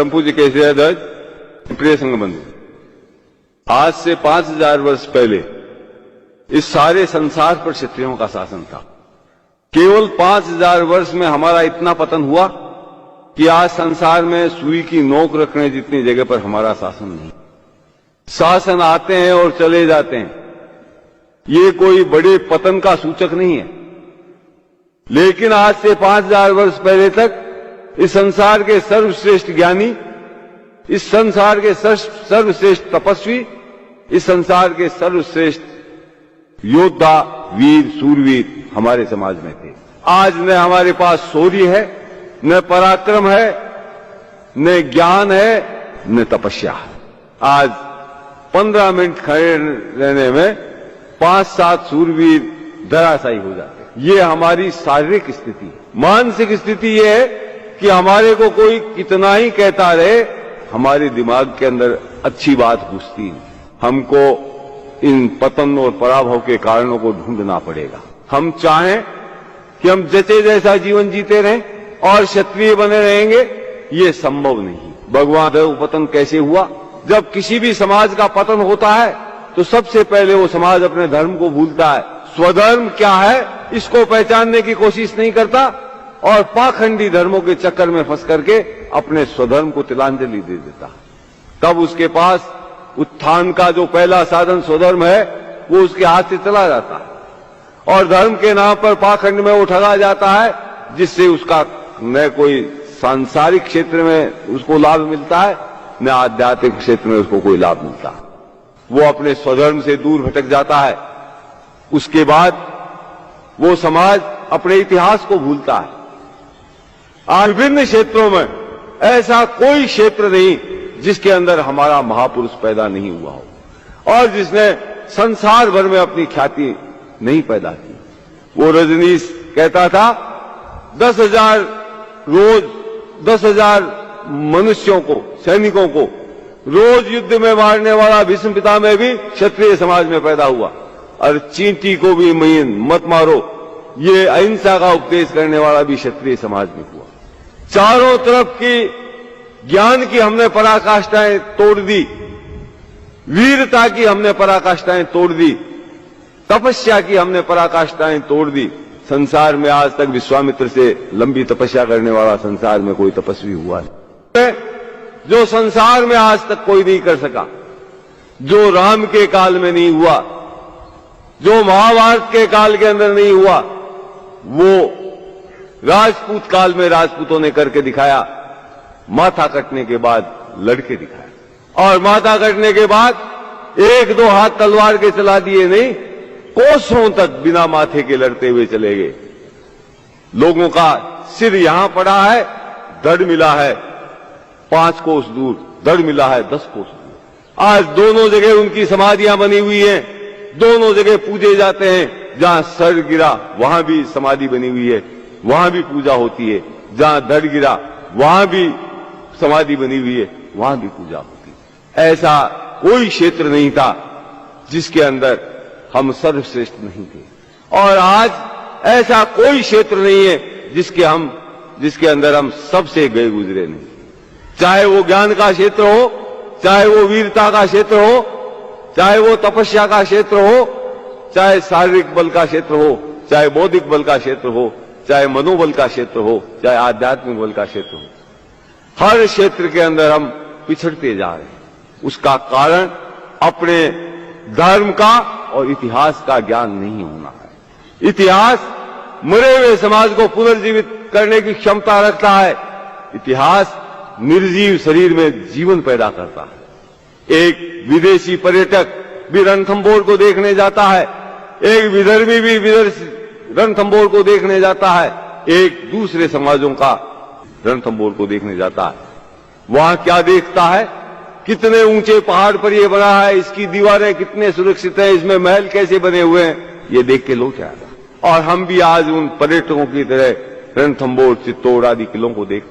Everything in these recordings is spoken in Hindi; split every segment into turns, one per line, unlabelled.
परम पूज्य केसरी ध्वज, प्रिय संघ बंधु, आज से 5000 वर्ष पहले इस सारे संसार पर क्षत्रियों का शासन था। केवल 5000 वर्ष में हमारा इतना पतन हुआ कि आज संसार में सुई की नोक रखने जितनी जगह पर हमारा शासन नहीं। शासन आते हैं और चले जाते हैं, ये कोई बड़े पतन का सूचक नहीं है। लेकिन आज से 5000 वर्ष पहले तक इस संसार के सर्वश्रेष्ठ ज्ञानी, इस संसार के सर्वश्रेष्ठ तपस्वी, इस संसार के सर्वश्रेष्ठ योद्धा, वीर, सूरवीर हमारे समाज में थे। आज न हमारे पास शौर्य है, न पराक्रम है, न ज्ञान है, न तपस्या है। आज 15 मिनट खड़े रहने में 5-7 सूरवीर धराशायी हो जाते हैं। ये हमारी शारीरिक स्थिति है। मानसिक स्थिति ये है कि हमारे को कोई कितना ही कहता रहे, हमारे दिमाग के अंदर अच्छी बात घुसती नहीं। हमको इन पतन और पराभव के कारणों को ढूंढना पड़ेगा। हम चाहें कि हम जैसे जैसा जीवन जीते रहें और क्षत्रिय बने रहेंगे, ये संभव नहीं। भगवान देव पतन कैसे हुआ? जब किसी भी समाज का पतन होता है तो सबसे पहले वो समाज अपने धर्म को भूलता है। स्वधर्म क्या है इसको पहचानने की कोशिश नहीं करता और पाखंडी धर्मों के चक्कर में फंस करके अपने स्वधर्म को तिलांजलि दे देता। तब उसके पास उत्थान का जो पहला साधन स्वधर्म है वो उसके हाथ से चला जाता है और धर्म के नाम पर पाखंड में वो ठगा जाता है, जिससे उसका न कोई सांसारिक क्षेत्र में उसको लाभ मिलता है, न आध्यात्मिक क्षेत्र में उसको कोई लाभ मिलता है। वो अपने स्वधर्म से दूर भटक जाता है। उसके बाद वो समाज अपने इतिहास को भूलता है। आज विभिन्न क्षेत्रों में ऐसा कोई क्षेत्र नहीं जिसके अंदर हमारा महापुरुष पैदा नहीं हुआ हो और जिसने संसार भर में अपनी ख्याति नहीं पैदा की। वो रजनीश कहता था 10,000 रोज 10,000 मनुष्यों को, सैनिकों को रोज युद्ध में मारने वाला भीष्म पितामह भी क्षत्रिय समाज में पैदा हुआ और चींटी को भी मत मारो, ये अहिंसा का उपदेश करने वाला भी क्षत्रिय समाज में हुआ। चारों तरफ की ज्ञान की हमने पराकाष्ठाएं तोड़ दी, वीरता की हमने पराकाष्ठाएं तोड़ दी, तपस्या की हमने पराकाष्ठाएं तोड़ दी। संसार में आज तक विश्वामित्र से लंबी तपस्या करने वाला संसार में कोई तपस्वी हुआ नहीं, जो संसार में आज तक कोई नहीं कर सका, जो राम के काल में नहीं हुआ, जो महाभारत के काल के अंदर नहीं हुआ, वो राजपूत काल में राजपूतों ने करके दिखाया। माथा कटने के बाद लड़के दिखाया और माथा कटने के बाद 1-2 हाथ तलवार के चला दिए नहीं, कोसों तक बिना माथे के लड़ते हुए चले गए। लोगों का सिर यहां पड़ा है, धड़ मिला है 5 कोस दूर, धड़ मिला है 10 कोस दूर। आज दोनों जगह उनकी समाधियां बनी हुई हैं, दोनों जगह पूजे जाते हैं। जहां सर गिरा वहां भी समाधि बनी हुई है, वहां भी पूजा होती है। जहां धड़ गिरा वहां भी समाधि बनी हुई है, वहां भी पूजा होती है। ऐसा कोई क्षेत्र नहीं था जिसके अंदर हम सर्वश्रेष्ठ नहीं थे और आज ऐसा कोई क्षेत्र नहीं है जिसके अंदर हम सबसे गए गुजरे नहीं। चाहे वो ज्ञान का क्षेत्र हो, चाहे वो वीरता का क्षेत्र हो, चाहे वो तपस्या का क्षेत्र हो, चाहे शारीरिक बल का क्षेत्र हो, चाहे बौद्धिक बल का क्षेत्र हो, चाहे मनोबल का क्षेत्र हो, चाहे आध्यात्मिक बल का क्षेत्र हो, हर क्षेत्र के अंदर हम पिछड़ते जा रहे हैं। उसका कारण अपने धर्म का और इतिहास का ज्ञान नहीं होना है। इतिहास मरे हुए समाज को पुनर्जीवित करने की क्षमता रखता है। इतिहास निर्जीव शरीर में जीवन पैदा करता है। एक विदेशी पर्यटक भी रणथंभौर को देखने जाता है, एक विदर्भी भी रणथंभौर को देखने जाता है, एक दूसरे समाजों का रणथंभौर को देखने जाता है। वहां क्या देखता है? कितने ऊंचे पहाड़ पर यह बना है, इसकी दीवारें कितने सुरक्षित हैं, इसमें महल कैसे बने हुए हैं, ये देख के लोग जाएगा। और हम भी आज उन पर्यटकों की तरह रणथंभौर, चित्तौड़ आदि किलों को देख।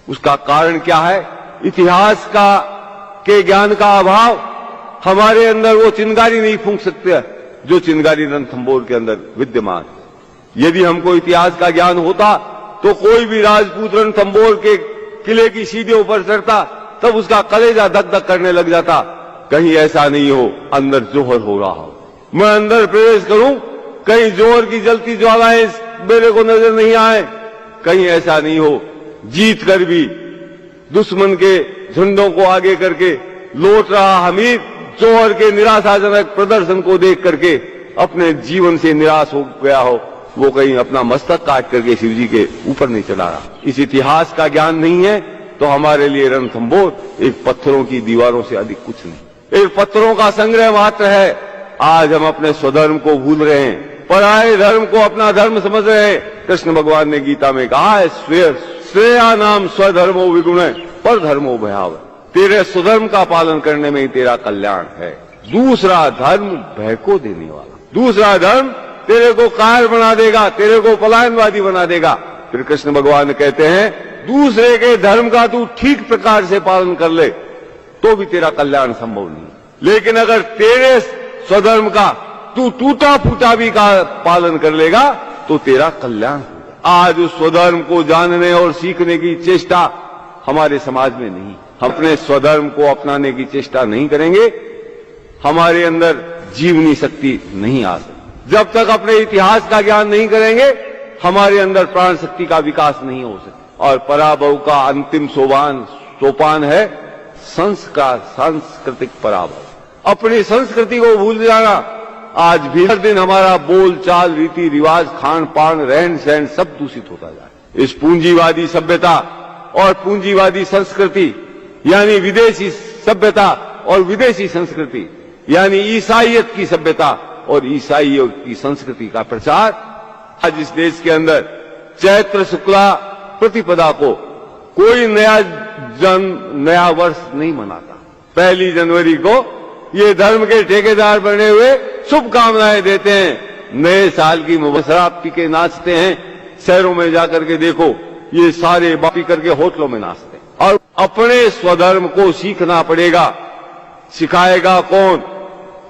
उसका कारण क्या है? इतिहास के ज्ञान का अभाव। हमारे अंदर वो चिंगारी नहीं फूंक सकते जो चिंगारी रणथंभौर के अंदर विद्यमान। यदि हमको इतिहास का ज्ञान होता तो कोई भी राजपूत रणथंभौर किले की सीढ़ियों पर चढ़ता तब उसका कलेजा धक धक करने लग जाता, कहीं ऐसा नहीं हो अंदर जोहर हो रहा हो, मैं अंदर प्रवेश करूं, कहीं जोहर की जलती ज्वालाएं मेरे को नजर नहीं आए, कहीं ऐसा नहीं हो जीत कर भी दुश्मन के झंडों को आगे करके लौट रहा हमीर जोहर के निराशाजनक प्रदर्शन को देख करके अपने जीवन से निराश हो गया हो, वो कहीं अपना मस्तक काट करके शिव जी के ऊपर नहीं चढ़ा रहा। इस इतिहास का ज्ञान नहीं है तो हमारे लिए रणथंभौर एक पत्थरों की दीवारों से अधिक कुछ नहीं, एक पत्थरों का संग्रह मात्र है। आज हम अपने स्वधर्म को भूल रहे हैं, पराये धर्म को अपना धर्म समझ रहे हैं। कृष्ण भगवान ने गीता में कहा है, श्रेया नाम स्वधर्मो विगुण पर धर्मो भयाव, तेरे स्वधर्म का पालन करने में ही तेरा कल्याण है। दूसरा धर्म भय को देने वाला, दूसरा धर्म तेरे को कायर बना देगा, तेरे को पलायनवादी बना देगा। फिर कृष्ण भगवान कहते हैं, दूसरे के धर्म का तू ठीक प्रकार से पालन कर ले तो भी तेरा कल्याण संभव नहीं, लेकिन अगर तेरे स्वधर्म का तू टूटा फूटा भी का पालन कर लेगा तो तेरा कल्याण होगा। आज उस स्वधर्म को जानने और सीखने की चेष्टा हमारे समाज में नहीं, हम अपने स्वधर्म को अपनाने की चेष्टा नहीं करेंगे, हमारे अंदर जीवनी शक्ति नहीं आ सकती। जब तक अपने इतिहास का ज्ञान नहीं करेंगे हमारे अंदर प्राण शक्ति का विकास नहीं हो सकता। और पराभव का अंतिम सोपान है सांस्कृतिक पराभव, अपनी संस्कृति को भूल जाना। आज भी हर दिन हमारा बोल चाल, रीति रिवाज, खान पान, रहन सहन सब दूषित होता जा रहा है। इस पूंजीवादी सभ्यता और पूंजीवादी संस्कृति यानी विदेशी सभ्यता और विदेशी संस्कृति यानी ईसाइयत की सभ्यता और ईसाइयों की संस्कृति का प्रचार आज इस देश के अंदर चैत्र शुक्ला प्रतिपदा को कोई नया वर्ष नहीं मनाता। 1 जनवरी को ये धर्म के ठेकेदार बने हुए शुभकामनाएं देते हैं, नए साल की शराब पी के नाचते हैं। शहरों में जाकर के देखो, ये सारे पी करके होटलों में नाचते हैं। और अपने स्वधर्म को सीखना पड़ेगा। सिखाएगा कौन?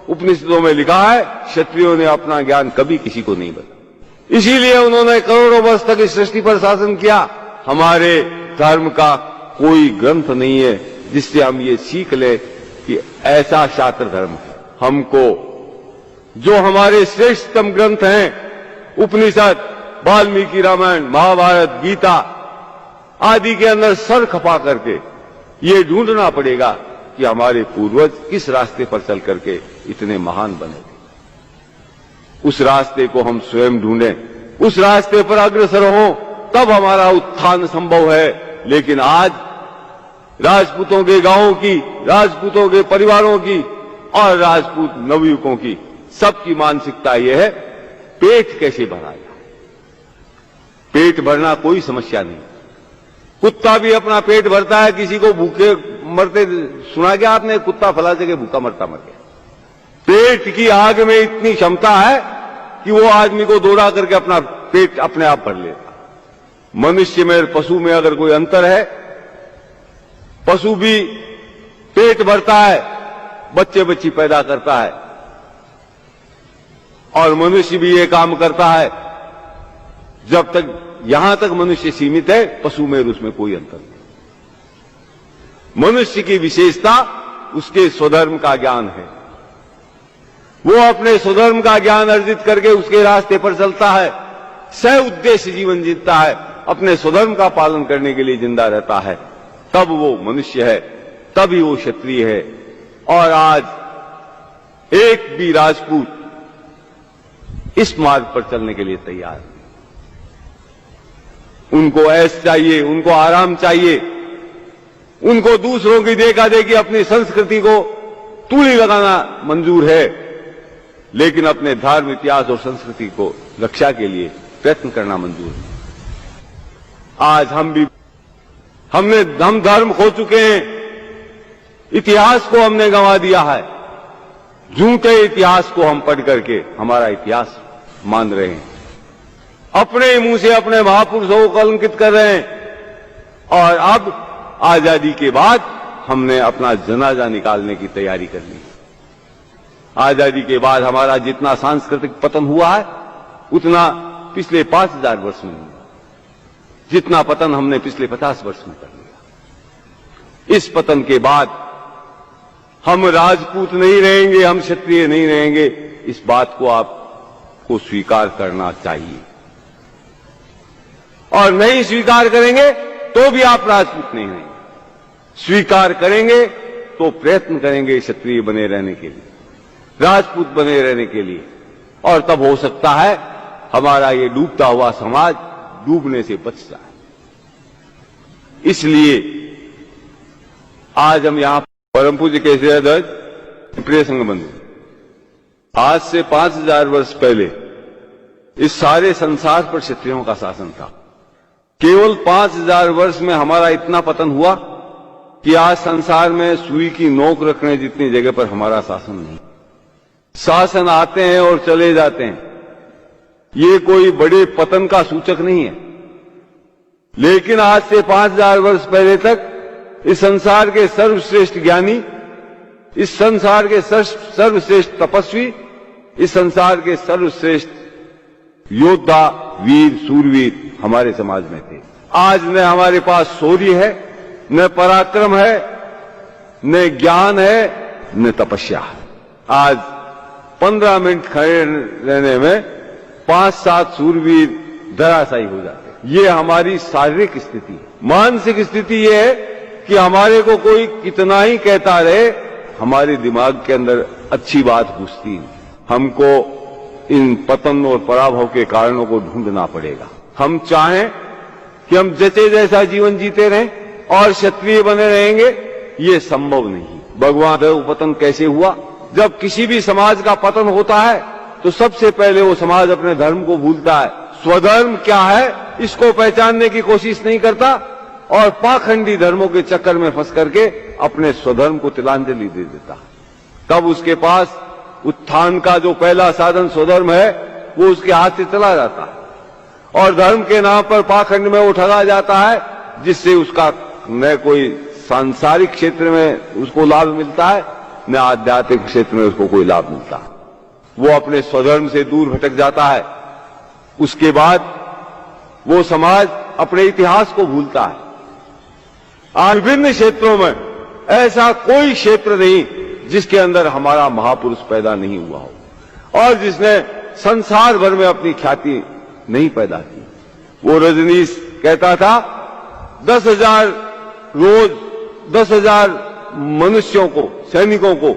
उपनिषदों में लिखा है, क्षत्रियों ने अपना ज्ञान कभी किसी को नहीं बताया, इसीलिए उन्होंने करोड़ों वर्ष तक इस सृष्टि पर शासन किया। हमारे धर्म का कोई ग्रंथ नहीं है जिससे हम ये सीख ले कि ऐसा शास्त्र धर्म है। हमको जो हमारे श्रेष्ठतम ग्रंथ हैं, उपनिषद, वाल्मीकि रामायण, महाभारत, गीता आदि के अंदर सर खपा करके ये ढूंढना पड़ेगा कि हमारे पूर्वज किस रास्ते पर चल करके इतने महान बने थे। उस रास्ते को हम स्वयं ढूंढें, उस रास्ते पर अग्रसर हों, तब हमारा उत्थान संभव है। लेकिन आज राजपूतों के गांवों की, राजपूतों के परिवारों की और राजपूत नवयुवकों की सबकी मानसिकता यह है, पेट कैसे भरा जाए। पेट भरना कोई समस्या नहीं, कुत्ता भी अपना पेट भरता है। किसी को भूखे मरते सुना क्या आपने? कुत्ता फला जगह भूखा मरता मर गया। पेट की आग में इतनी क्षमता है कि वो आदमी को दौड़ा करके अपना पेट अपने आप भर लेता। मनुष्य में और पशु में अगर कोई अंतर है, पशु भी पेट भरता है, बच्चे बच्ची पैदा करता है, और मनुष्य भी ये काम करता है। जब तक यहां तक मनुष्य सीमित है, पशु में और उसमें कोई अंतर नहीं। मनुष्य की विशेषता उसके स्वधर्म का ज्ञान है। वो अपने स्वधर्म का ज्ञान अर्जित करके उसके रास्ते पर चलता है, सह उद्देश्य जीवन जीता है, अपने स्वधर्म का पालन करने के लिए जिंदा रहता है, तब वो मनुष्य है, तभी वो क्षत्रिय है। और आज एक भी राजपूत इस मार्ग पर चलने के लिए तैयार है। उनको ऐश चाहिए, उनको आराम चाहिए, उनको दूसरों की देखा देखी अपनी संस्कृति को तूली लगाना मंजूर है, लेकिन अपने धर्म, इतिहास और संस्कृति को रक्षा के लिए प्रयत्न करना मंजूर है। आज हम धर्म खो चुके हैं, इतिहास को हमने गंवा दिया है। झूठे इतिहास को हम पढ़ करके हमारा इतिहास मान रहे हैं, अपने मुंह से अपने महापुरुषों को कलंकित कर रहे हैं। और अब आजादी के बाद हमने अपना जनाजा निकालने की तैयारी कर ली। आजादी के बाद हमारा जितना सांस्कृतिक पतन हुआ है, उतना पिछले 5000 वर्ष में नहीं, जितना पतन हमने पिछले 50 वर्ष में कर लिया। इस पतन के बाद हम राजपूत नहीं रहेंगे, हम क्षत्रिय नहीं रहेंगे, इस बात को आपको स्वीकार करना चाहिए। और नहीं स्वीकार करेंगे तो भी आप राजपूत नहीं रहेंगे। स्वीकार करेंगे तो प्रयत्न करेंगे क्षत्रिय बने रहने के लिए, राजपूत बने रहने के लिए, और तब हो सकता है हमारा ये डूबता हुआ समाज डूबने से बच जाए। इसलिए आज हम यहां परम पूज्य केसरीध्वज प्रिय संघ बंधु, आज से 5000 वर्ष पहले इस सारे संसार पर क्षत्रियों का शासन था। केवल 5000 वर्ष में हमारा इतना पतन हुआ कि आज संसार में सुई की नोक रखने जितनी जगह पर हमारा शासन नहीं। शासन आते हैं और चले जाते हैं, ये कोई बड़े पतन का सूचक नहीं है। लेकिन आज से 5000 वर्ष पहले तक इस संसार के सर्वश्रेष्ठ ज्ञानी, इस संसार के सर्वश्रेष्ठ तपस्वी, इस संसार के सर्वश्रेष्ठ योद्धा, वीर, सूरवीर हमारे समाज में थे। आज न हमारे पास शौर्य है, न पराक्रम है, न ज्ञान है, न तपस्या है। आज 15 मिनट खड़े रहने में 5-7 सूरवीर धराशायी हो जाते हैं। ये हमारी शारीरिक स्थिति है। मानसिक स्थिति ये है कि हमारे को कोई कितना ही कहता रहे, हमारे दिमाग के अंदर अच्छी बात घुसती है। हमको इन पतन और पराभव के कारणों को ढूंढना पड़ेगा। हम चाहें कि हम जैसे जैसा जीवन जीते रहें और क्षत्रिय बने रहेंगे, ये संभव नहीं। भगवान देव पतन कैसे हुआ? जब किसी भी समाज का पतन होता है तो सबसे पहले वो समाज अपने धर्म को भूलता है, स्वधर्म क्या है इसको पहचानने की कोशिश नहीं करता और पाखंडी धर्मों के चक्कर में फंस करके अपने स्वधर्म को तिलांजलि दे देता है। तब उसके पास उत्थान का जो पहला साधन स्वधर्म है वो उसके हाथ से चला जाता है और धर्म के नाम पर पाखंड में वो ठगा जाता है, जिससे उसका न कोई सांसारिक क्षेत्र में उसको लाभ मिलता है, न आध्यात्मिक क्षेत्र में उसको कोई लाभ मिलता है। वो अपने स्वधर्म से दूर भटक जाता है। उसके बाद वो समाज अपने इतिहास को भूलता है। आज विभिन्न क्षेत्रों में ऐसा कोई क्षेत्र नहीं जिसके अंदर हमारा महापुरुष पैदा नहीं हुआ हो और जिसने संसार भर में अपनी ख्याति नहीं पैदा की। वो रजनीश कहता था 10,000 रोज 10,000 मनुष्यों को, सैनिकों को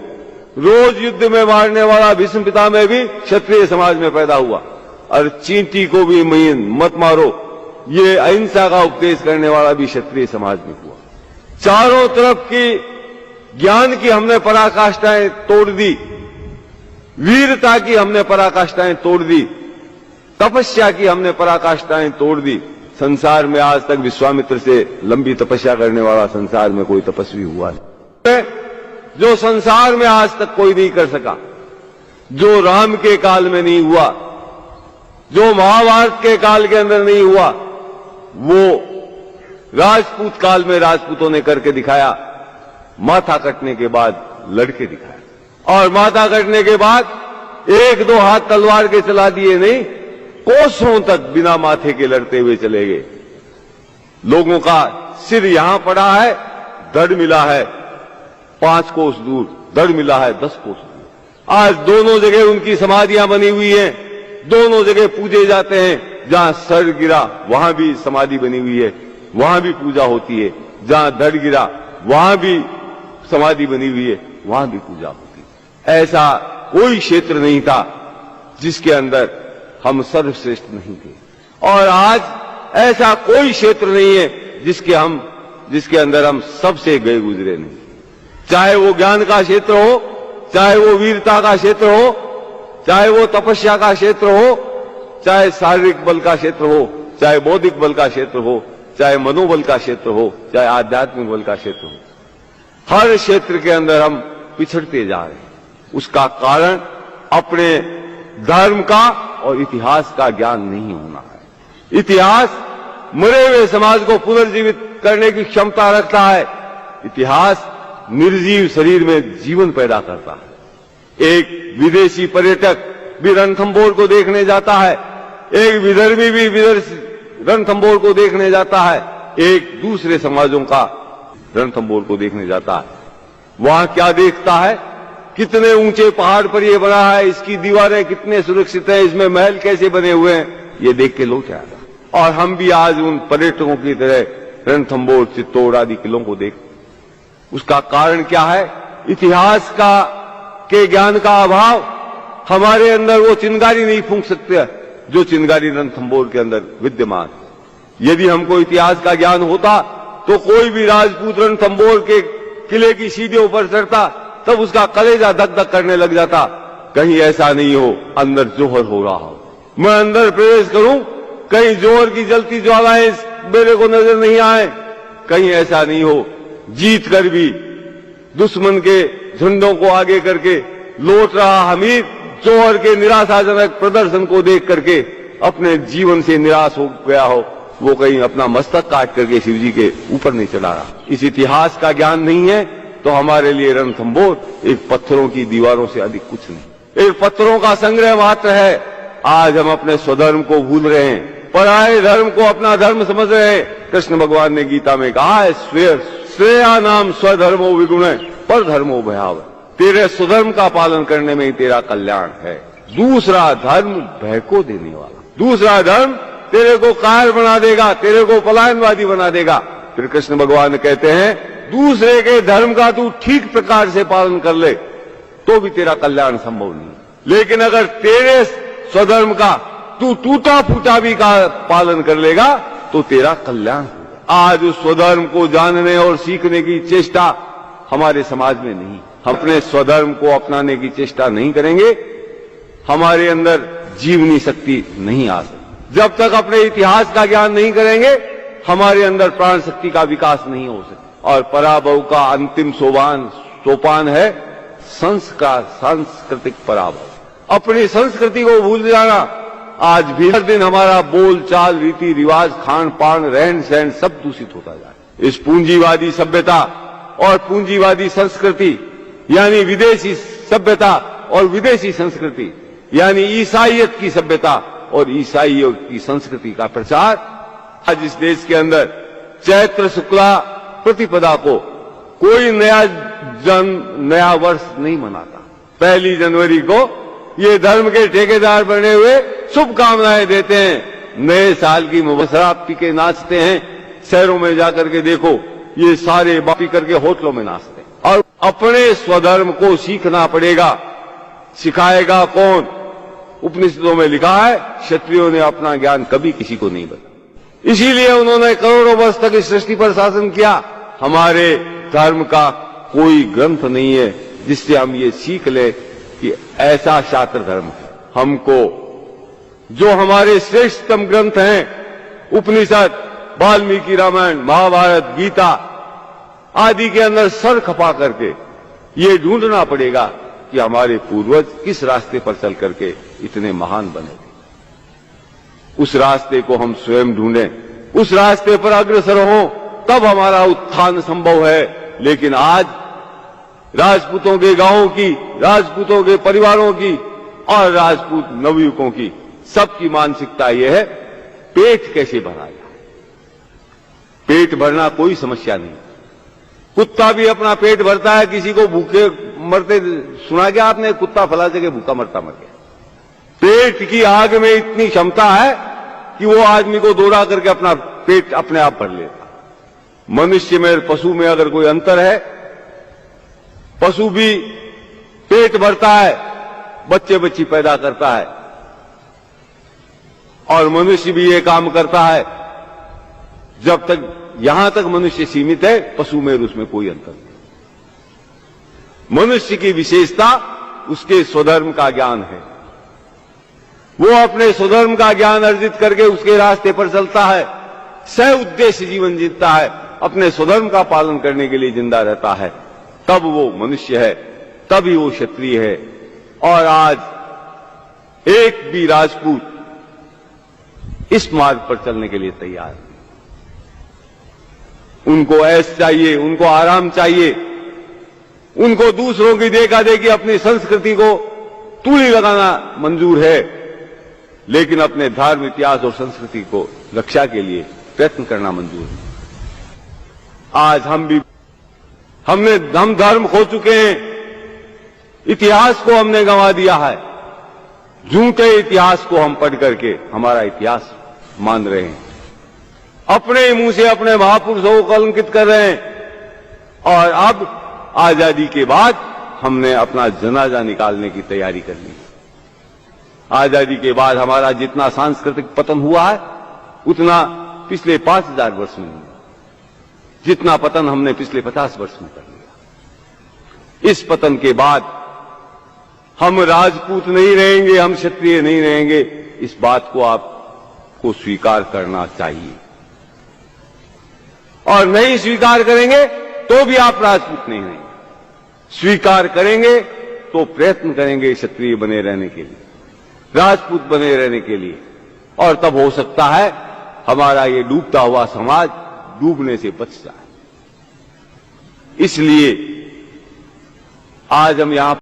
रोज युद्ध में मारने वाला भीष्म पितामह भी क्षत्रिय समाज में पैदा हुआ। और चींटी को भी मत मारो, ये अहिंसा का उपदेश करने वाला भी क्षत्रिय समाज में हुआ। चारों तरफ की ज्ञान की हमने पराकाष्ठाएं तोड़ दी, वीरता की हमने पराकाष्ठाएं तोड़ दी, तपस्या की हमने पराकाष्ठाएं तोड़ दी। संसार में आज तक विश्वामित्र से लंबी तपस्या करने वाला संसार में कोई तपस्वी हुआ नहीं, जो संसार में आज तक कोई नहीं कर सका, जो राम के काल में नहीं हुआ, जो महाभारत के काल के अंदर नहीं हुआ, वो राजपूत काल में राजपूतों ने करके दिखाया। माथा कटने के बाद लड़के दिखाया और माथा कटने के बाद 1-2 हाथ तलवार के चला दिए नहीं, कोसों तक बिना माथे के लड़ते हुए चले गए। लोगों का सिर यहां पड़ा है, धड़ मिला है 5 कोस दूर, धड़ मिला है 10 कोस दूर। आज दोनों जगह उनकी समाधियां बनी हुई हैं, दोनों जगह पूजे जाते हैं। जहां सर गिरा वहां भी समाधि बनी हुई है, वहां भी पूजा होती है। जहां धड़ गिरा वहां भी समाधि बनी हुई है, वहां भी पूजा होती है। ऐसा कोई क्षेत्र नहीं था जिसके अंदर हम सर्वश्रेष्ठ नहीं थे और आज ऐसा कोई क्षेत्र नहीं है जिसके अंदर हम सबसे गए गुजरे नहीं। चाहे वो ज्ञान का क्षेत्र हो, चाहे वो वीरता का क्षेत्र हो, चाहे वो तपस्या का क्षेत्र हो, चाहे शारीरिक बल का क्षेत्र हो, चाहे बौद्धिक बल का क्षेत्र हो, चाहे मनोबल का क्षेत्र हो, चाहे आध्यात्मिक बल का क्षेत्र हो, हर क्षेत्र के अंदर हम पिछड़ते जा रहे हैं। उसका कारण अपने धर्म का और इतिहास का ज्ञान नहीं होना है। इतिहास मरे हुए समाज को पुनर्जीवित करने की क्षमता रखता है। इतिहास निर्जीव शरीर में जीवन पैदा करता है। एक विदेशी पर्यटक भी रणथंभौर को देखने जाता है, एक विदर्भी भी रणथंभौर को देखने जाता है। एक दूसरे समाजों का रणथंभौर को देखने जाता है, वहां क्या देखता है? कितने ऊंचे पहाड़ पर यह बना है, इसकी दीवारें कितने सुरक्षित हैं, इसमें महल कैसे बने हुए हैं, ये देख के लौट आएगा। और हम भी आज उन पर्यटकों की तरह रणथंभौर, चित्तौड़ आदि किलों को देख, उसका कारण क्या है? इतिहास के ज्ञान का अभाव। हमारे अंदर वो चिंगारी नहीं फूंक सकते जो चिंगारी रणथंभौर के अंदर विद्यमान। यदि हमको इतिहास का ज्ञान होता तो कोई भी राजपूत रणथंभौर के किले की सीढ़ियों पर चढ़ता, तब उसका कलेजा धक धक करने लग जाता। कहीं ऐसा नहीं हो अंदर जोहर हो रहा हो, मैं अंदर प्रवेश करूं, कहीं जोहर की जलती ज्वालाएं मेरे को नजर नहीं आए, कहीं ऐसा नहीं हो जीत कर भी दुश्मन के झंडों को आगे करके लौट रहा हमीर जोहर के निराशाजनक प्रदर्शन को देख करके अपने जीवन से निराश हो गया हो, वो कहीं अपना मस्तक काट करके शिव जी के ऊपर नहीं चढ़ा रहा। इस इतिहास का ज्ञान नहीं है तो हमारे लिए रणथंभौर एक पत्थरों की दीवारों से अधिक कुछ नहीं, एक पत्थरों का संग्रह मात्र है। आज हम अपने स्वधर्म को भूल रहे हैं, पराये धर्म को अपना धर्म समझ रहे हैं। कृष्ण भगवान ने गीता में कहा है, श्रेया नाम स्वधर्मो विगुण पर धर्मो भयाव। तेरे स्वधर्म का पालन करने में ही तेरा कल्याण है। दूसरा धर्म भय को देने वाला, दूसरा धर्म तेरे को कायर बना देगा, तेरे को पलायनवादी बना देगा। फिर कृष्ण भगवान कहते हैं, दूसरे के धर्म का तू ठीक प्रकार से पालन कर ले तो भी तेरा कल्याण संभव नहीं, लेकिन अगर तेरे स्वधर्म का तू टूटा फूटा भी का पालन कर लेगा तो तेरा कल्याण होगा। आज उस स्वधर्म को जानने और सीखने की चेष्टा हमारे समाज में नहीं। हम अपने स्वधर्म को अपनाने की चेष्टा नहीं करेंगे, हमारे अंदर जीवनी शक्ति नहीं आ सकती। जब तक अपने इतिहास का ज्ञान नहीं करेंगे, हमारे अंदर प्राण शक्ति का विकास नहीं हो सकता। और पराभव का अंतिम सोपान है संस्कार, सांस्कृतिक पराभव, अपनी संस्कृति को भूल जाना। आज भी हर दिन हमारा बोल चाल, रीति रिवाज, खान पान, रहन सहन सब दूषित होता जा रहा है। इस पूंजीवादी सभ्यता और पूंजीवादी संस्कृति यानी विदेशी सभ्यता और विदेशी संस्कृति यानी ईसाइयत की सभ्यता और ईसाइयों की संस्कृति का प्रचार आज इस देश के अंदर चैत्र शुक्ला प्रतिपदा को कोई नया वर्ष नहीं मनाता। 1 जनवरी को ये धर्म के ठेकेदार बने हुए शुभकामनाएं देते हैं, नए साल की शराब पी के नाचते हैं। शहरों में जाकर के देखो, ये सारे पी करके होटलों में नाचते हैं। और अपने स्वधर्म को सीखना पड़ेगा। सिखाएगा कौन? उपनिषदों में लिखा है, क्षत्रियों ने अपना ज्ञान कभी किसी को नहीं बताया, इसीलिए उन्होंने करोड़ों वर्ष तक इस सृष्टि पर शासन किया। हमारे धर्म का कोई ग्रंथ नहीं है जिससे हम ये सीख ले कि ऐसा शास्त्र धर्म है। हमको जो हमारे श्रेष्ठतम ग्रंथ हैं, उपनिषद, वाल्मीकि रामायण, महाभारत, गीता आदि के अंदर सर खपा करके ये ढूंढना पड़ेगा कि हमारे पूर्वज किस रास्ते पर चल करके इतने महान बने थे। उस रास्ते को हम स्वयं ढूंढें, उस रास्ते पर अग्रसर हों, तब हमारा उत्थान संभव है। लेकिन आज राजपूतों के गांवों की, राजपूतों के परिवारों की और राजपूत नवयुवकों की सबकी मानसिकता यह है, पेट कैसे भरा जाए। पेट भरना कोई समस्या नहीं, कुत्ता भी अपना पेट भरता है। किसी को भूखे मरते सुना क्या आपने? कुत्ता फला जगह भूखा मरता मर गया। पेट की आग में इतनी क्षमता है कि वो आदमी को दौड़ा करके अपना पेट अपने आप भर लेता। मनुष्य में, पशु में अगर कोई अंतर है, पशु भी पेट भरता है, बच्चे बच्ची पैदा करता है, और मनुष्य भी ये काम करता है। जब तक यहां तक मनुष्य सीमित है, पशु में और उसमें कोई अंतर नहीं। मनुष्य की विशेषता उसके स्वधर्म का ज्ञान है। वो अपने स्वधर्म का ज्ञान अर्जित करके उसके रास्ते पर चलता है, सह उद्देश्य जीवन जीता है, अपने स्वधर्म का पालन करने के लिए जिंदा रहता है, तब वो मनुष्य है, तभी वो क्षत्रिय है। और आज एक भी राजपूत इस मार्ग पर चलने के लिए तैयार है। उनको ऐश चाहिए, उनको आराम चाहिए, उनको दूसरों की देखा देखी अपनी संस्कृति को तूली लगाना मंजूर है, लेकिन अपने धर्म, इतिहास और संस्कृति को रक्षा के लिए प्रयत्न करना मंजूर है। आज हम भी हम धर्म खो चुके हैं, इतिहास को हमने गंवा दिया है। झूठे इतिहास को हम पढ़ करके हमारा इतिहास मान रहे हैं, अपने मुंह से अपने महापुरुषों को कलंकित कर रहे हैं। और अब आजादी के बाद हमने अपना जनाजा निकालने की तैयारी कर ली। आजादी के बाद हमारा जितना सांस्कृतिक पतन हुआ है उतना पिछले 5000 वर्ष में नहीं, जितना पतन हमने पिछले 50 वर्ष में कर लिया। इस पतन के बाद हम राजपूत नहीं रहेंगे, हम क्षत्रिय नहीं रहेंगे, इस बात को आपको स्वीकार करना चाहिए। और नहीं स्वीकार करेंगे तो भी आप राजपूत नहीं रहेंगे। स्वीकार करेंगे तो प्रयत्न करेंगे क्षत्रिय बने रहने के लिए, राजपूत बने रहने के लिए, और तब हो सकता है हमारा ये डूबता हुआ समाज डूबने से बच जाए। इसलिए आज हम यहां